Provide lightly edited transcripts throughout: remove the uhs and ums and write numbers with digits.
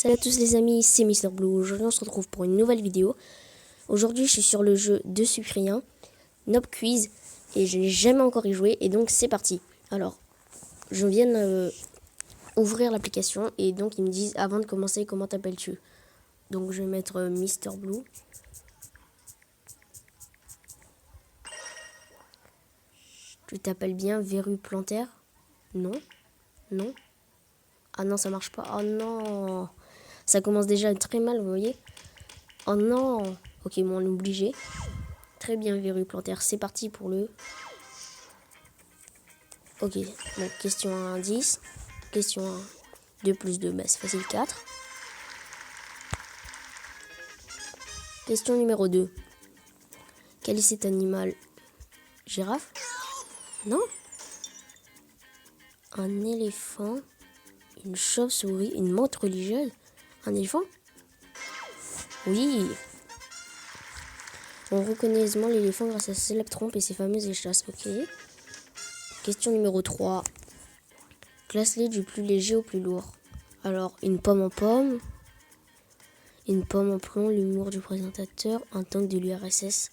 Salut à tous les amis, c'est Mister Blue. Aujourd'hui on se retrouve pour une nouvelle vidéo. Aujourd'hui je suis sur le jeu de Cyprien, Nob Quiz, et je n'ai jamais encore y joué, et donc c'est parti. Alors, je viens ouvrir l'application, et donc ils me disent avant de commencer comment t'appelles-tu. Donc je vais mettre Mister Blue. Tu t'appelles bien Verru Plantaire? Non? Non? Ah non, ça marche pas. Oh non! Ça commence déjà très mal, vous voyez? Oh non! Ok, bon, on est obligé. Très bien, Verru Plantaire. C'est parti pour le... Ok, donc question 1, 10. Question 1, 2 plus 2, bah, c'est facile, 4. Question numéro 2. Quel est cet animal? Girafe? Non? Un éléphant? Une chauve-souris? Une menthe religieuse? Un éléphant? Oui! On reconnaît aisément l'éléphant grâce à sa célèbre trompe et ses fameuses échasses. Ok. Question numéro 3. Classe-les du plus léger au plus lourd. Alors, une pomme en pomme, une pomme en plomb, l'humour du présentateur, un tank de l'URSS,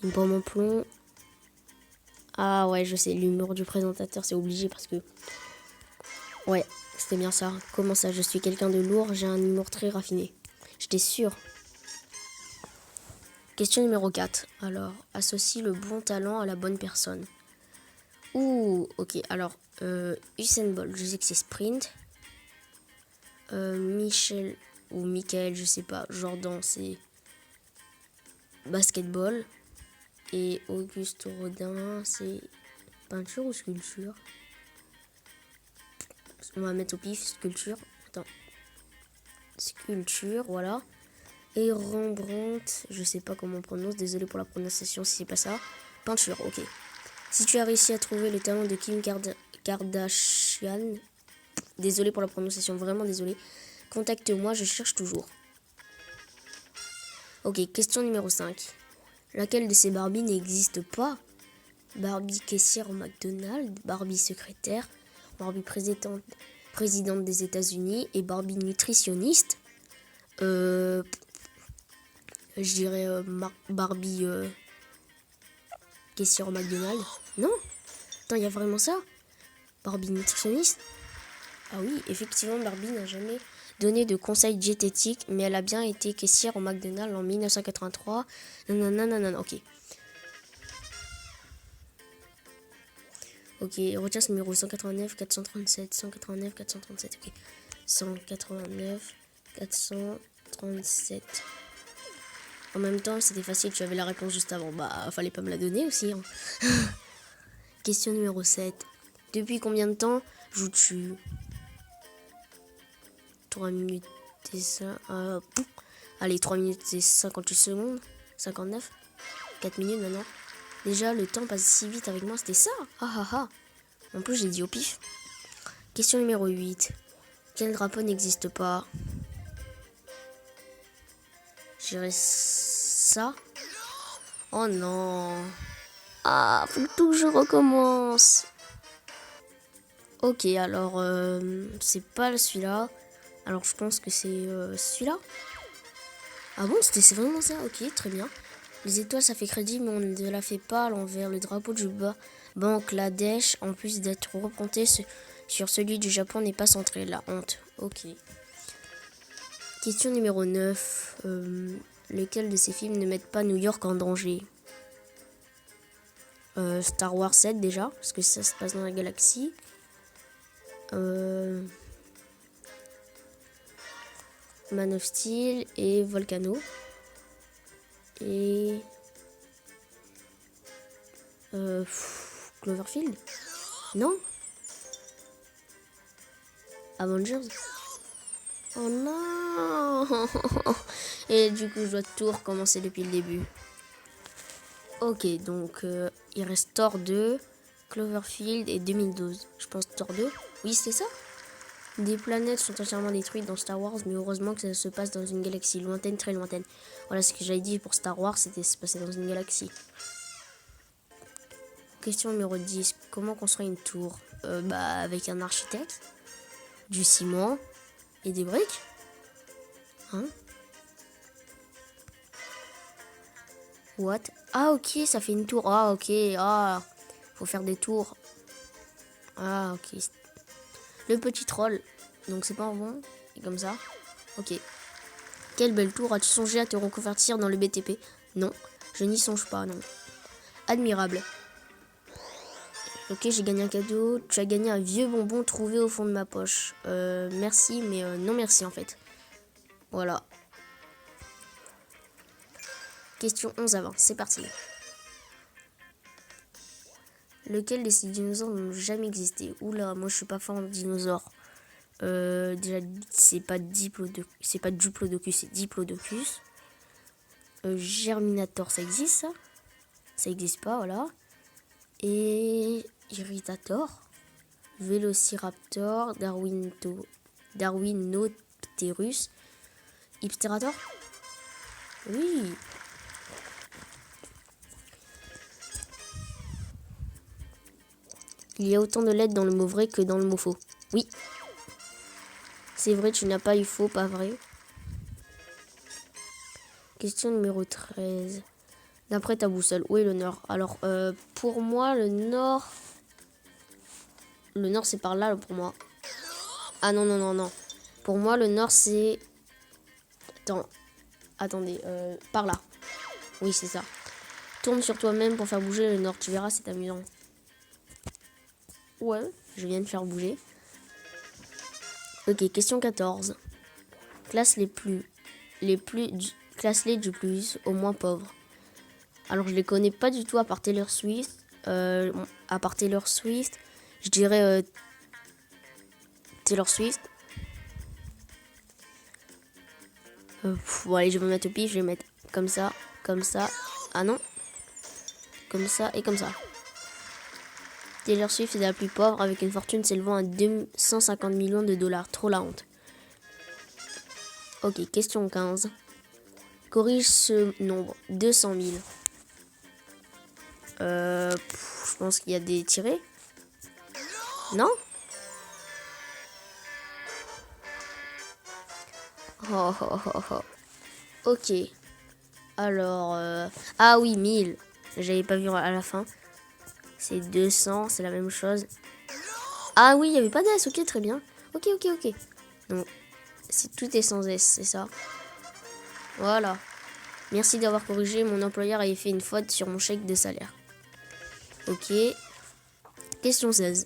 une pomme en plomb. Ah ouais, je sais, l'humour du présentateur, c'est obligé parce que... Ouais, c'était bien ça. Comment ça, je suis quelqu'un de lourd, j'ai un humour très raffiné. J'étais sûre. Question numéro 4. Alors, associe le bon talent à la bonne personne. Ouh, ok, alors, Usain Bolt, je sais que c'est sprint. Michel ou Michael, je sais pas, Jordan, c'est basketball. Et Auguste Rodin, c'est peinture ou sculpture? On va mettre au pif, sculpture. Attends. Sculpture, voilà. Et Rembrandt, je sais pas comment on prononce, désolé pour la prononciation si c'est pas ça. Peinture, ok. Si tu as réussi à trouver le talent de Kim Kardashian, désolé pour la prononciation, vraiment désolé. Contacte-moi, je cherche toujours. Ok, question numéro 5. Laquelle de ces Barbies n'existe pas? Barbie caissière au McDonald's, Barbie secrétaire, Barbie présidente des États-Unis et Barbie nutritionniste. Je dirais Barbie caissière au McDonald's. Non? Attends, il y a vraiment ça? Barbie nutritionniste? Ah oui, effectivement, Barbie n'a jamais donné de conseils diététiques, mais elle a bien été caissière au McDonald's en 1983. Non, ok. Ok, retiens ce numéro 189 437, 189 437, ok. 189 437. En même temps, c'était facile, tu avais la réponse juste avant. Bah, fallait pas me la donner aussi. Hein. Question numéro 7. Depuis combien de temps joues-tu? 3 minutes et ça. Allez, 3 minutes et 58 secondes. 59. 4 minutes maintenant. Déjà, le temps passe si vite avec moi, c'était ça. En plus, j'ai dit au pif. Question numéro 8. Quel drapeau n'existe pas? Je dirais ça. Oh non. Ah, faut tout que je recommence. Ok, alors, c'est pas celui-là. Alors, je pense que c'est celui-là. Ah bon, c'est vraiment ça? Ok, très bien. Les étoiles, ça fait crédit, mais on ne la fait pas à l'envers. Le drapeau du Bangladesh, en plus d'être représenté sur celui du Japon, n'est pas centré. La honte. Ok. Question numéro 9. Lequel de ces films ne mettent pas New York en danger? Star Wars 7 déjà, parce que ça se passe dans la galaxie. Man of Steel et Volcano. Et... Cloverfield? Non? Avengers? Oh non! Et du coup, je dois tout recommencer depuis le début. Ok, donc il reste Thor 2, Cloverfield et 2012. Je pense Thor 2. Oui, c'est ça? Des planètes sont entièrement détruites dans Star Wars, mais heureusement que ça se passe dans une galaxie lointaine, très lointaine. Voilà ce que j'avais dit pour Star Wars, c'était se passer dans une galaxie. Question numéro 10. Comment construire une tour? Avec un architecte, du ciment et des briques. Hein? What? Ah, ok, ça fait une tour. Ah, ok. Ah, faut faire des tours. Ah, ok. Le petit troll. Donc, c'est pas en rond. Et comme ça. Ok. Quelle belle tour. As-tu songé à te reconvertir dans le BTP? Non, je n'y songe pas, non. Admirable. Ok, j'ai gagné un cadeau. Tu as gagné un vieux bonbon trouvé au fond de ma poche. Merci, mais non merci en fait. Voilà. Question 11 à 20, c'est parti. Lequel de ces dinosaures n'ont jamais existé? Oula, moi je suis pas fan de dinosaures. Déjà, c'est pas Diplodocus, c'est Diplodocus. Germinator, ça existe ça? Ça existe pas, voilà. Et Irritator, Vélociraptor, Darwinopterus, Hypsterator. Oui. Il y a autant de lettres dans le mot vrai que dans le mot faux. Oui. C'est vrai, tu n'as pas eu faux, pas vrai. Question numéro 13. D'après ta boussole, où est le nord? Alors, pour moi, le nord... Le nord, c'est par là, pour moi. Ah non, non, non, non. Pour moi, le nord, c'est... Attendez, par là. Oui, c'est ça. Tourne sur toi-même pour faire bouger le nord. Tu verras, c'est amusant. Ouais, je viens de faire bouger. Ok, question 14. Classe-les du plus au moins pauvre. Alors, je les connais pas du tout à part Taylor Swift. Je dirais Taylor Swift. Bon, allez, je vais mettre au pif. Je vais mettre comme ça, comme ça. Ah non. Comme ça et comme ça. Taylor Swift est la plus pauvre avec une fortune s'élevant à 250 millions de dollars. Trop la honte. Ok, question 15. Corrige ce nombre. 200 000. Je pense qu'il y a des tirés. Non? Oh, oh, oh, oh. Ok. Alors... Ah oui, 1000. J'avais pas vu à la fin. C'est 200, c'est la même chose. Ah oui, il n'y avait pas d'S. Ok, très bien. Ok, ok, ok. Donc, tout est sans S, c'est ça. Voilà. Merci d'avoir corrigé. Mon employeur avait fait une faute sur mon chèque de salaire. Ok. Question 16.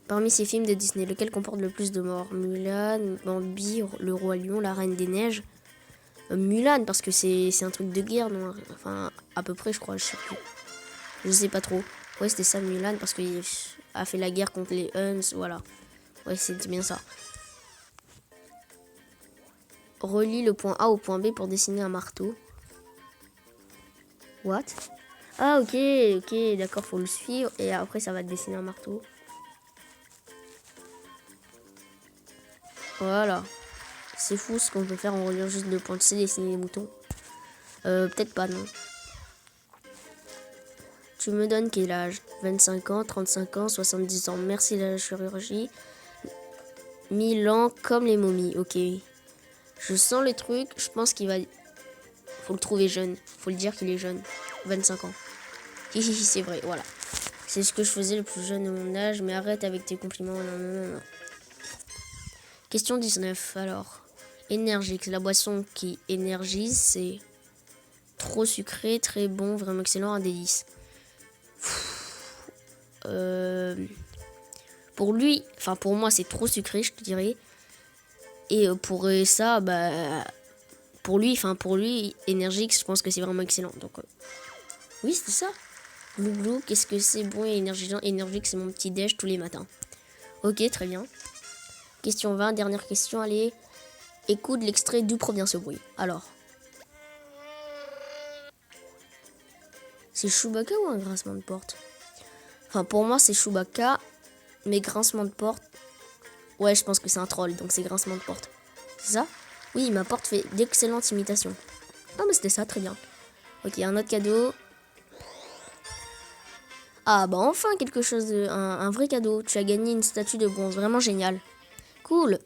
Parmi ces films de Disney, lequel comporte le plus de morts? Mulan, Bambi, Le Roi Lion, La Reine des Neiges. Mulan, parce que c'est un truc de guerre, non? Enfin, à peu près, je crois, je sais plus. Je sais pas trop. Ouais, c'était ça, Mulan, parce qu'il a fait la guerre contre les Huns, voilà. Ouais, c'était bien ça. Relie le point A au point B pour dessiner un marteau. What? Ah, ok, ok, d'accord, faut le suivre, et après, ça va dessiner un marteau. Voilà. C'est fou ce qu'on peut faire en reliant juste 2 points. Tu sais, dessiner les moutons. Peut-être pas, non. Tu me donnes quel âge? 25 ans, 35 ans, 70 ans. Merci de la chirurgie. 1000 ans comme les momies. Ok. Je sens le truc. Je pense qu'il va... Faut le trouver jeune. Faut le dire qu'il est jeune. 25 ans. C'est vrai, voilà. C'est ce que je faisais le plus jeune de mon âge. Mais arrête avec tes compliments. Non, non, non, non. Question 19. Alors. Énergique. La boisson qui énergise, c'est... Trop sucré, très bon, vraiment excellent, un délice. Pour lui, enfin pour moi c'est trop sucré, je te dirais. Et pour ça, bah pour lui, énergique, je pense que c'est vraiment excellent. Donc oui, c'est ça. Glouglou, qu'est-ce que c'est bon et énergisant? Énergique, c'est mon petit déj tous les matins. Ok, très bien. Question 20, dernière question, allez. Écoute l'extrait d'où provient ce bruit. Alors. C'est Chewbacca ou un grincement de porte? Enfin, pour moi, c'est Chewbacca, mais grincement de porte... Ouais, je pense que c'est un troll, donc c'est grincement de porte. C'est ça? Oui, ma porte fait d'excellentes imitations. Ah, mais c'était ça, très bien. Ok, un autre cadeau. Ah, bah enfin, quelque chose de... Un vrai cadeau. Tu as gagné une statue de bronze, vraiment génial. Cool.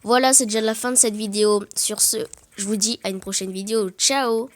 Voilà, c'est déjà la fin de cette vidéo. Sur ce, je vous dis à une prochaine vidéo. Ciao!